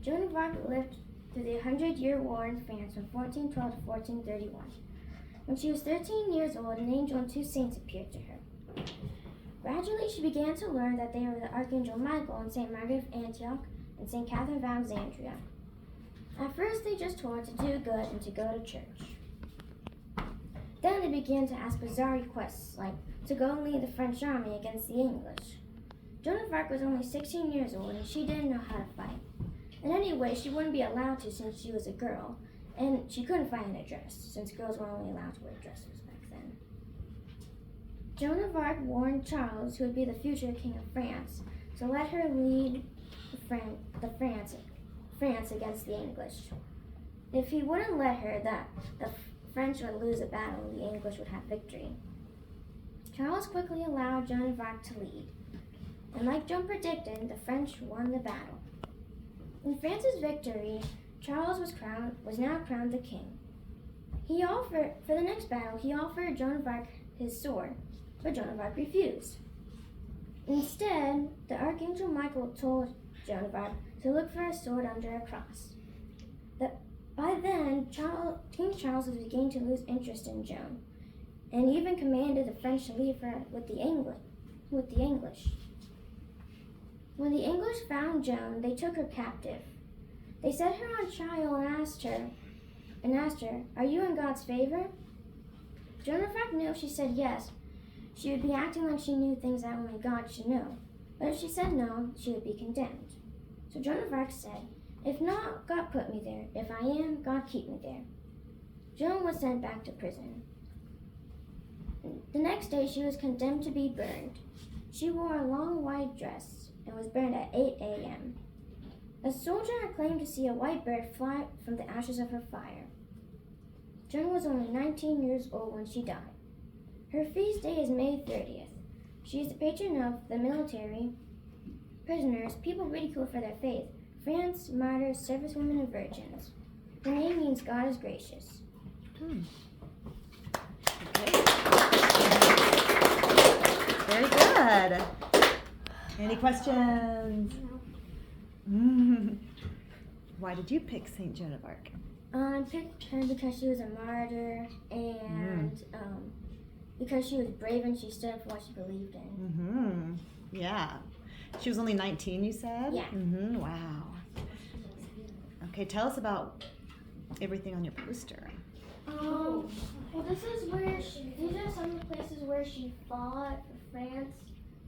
Joan of Arc lived through the 100-Year War in France from 1412 to 1431. When she was 13 years old, an angel and two saints appeared to her. Gradually, she began to learn that they were the Archangel Michael and St. Margaret of Antioch and St. Catherine of Alexandria. At first, they just told her to do good and to go to church. Then they began to ask bizarre requests, like to go and lead the French army against the English. Joan of Arc was only 16 years old, and she didn't know how to fight. And anyway, she wouldn't be allowed to since she was a girl, and she couldn't find a dress, since girls were only allowed to wear dresses back then. Joan of Arc warned Charles, who would be the future king of France, to let her lead France against the English. If he wouldn't let her, the French would lose a battle and the English would have victory. Charles quickly allowed Joan of Arc to lead, and like Joan predicted, the French won the battle. In France's victory, Charles was now crowned the king. For the next battle, he offered Joan of Arc his sword, but Joan of Arc refused. Instead, the Archangel Michael told Joan of Arc to look for a sword under a cross. By then, King Charles was beginning to lose interest in Joan, and even commanded the French to leave her with the English. When the English found Joan, they took her captive. They set her on trial and asked her, "Are you in God's favor?" Joan of Arc knew if she said yes, she would be acting like she knew things that only God should know. But if she said no, she would be condemned. So Joan of Arc said, "If not, God put me there. If I am, God keep me there." Joan was sent back to prison. The next day, she was condemned to be burned. She wore a long white dress and was burned at 8 a.m. A soldier had claimed to see a white bird fly from the ashes of her fire. Joan was only 19 years old when she died. Her feast day is May 30th. She is the patron of the military, prisoners, people ridiculed for their faith, France, martyrs, servicewomen, and virgins. Her name means God is gracious. Okay. Very good. Any questions? No. Why did you pick St. Joan of Arc? I picked her because she was a martyr and because she was brave and she stood up for what she believed in. Yeah. She was only 19, you said? Yeah. Wow. Okay, tell us about everything on your poster. Well, these are some of the places where she fought for France.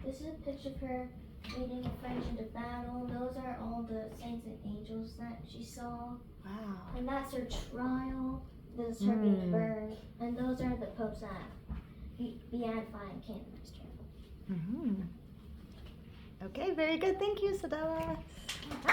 This is a picture of her leading the French into battle. Those are all the saints and angels that she saw. Wow. And that's her trial. This is her being burned. And those are the popes that beatified and canonized her. Okay, very good. Thank you, Sadella.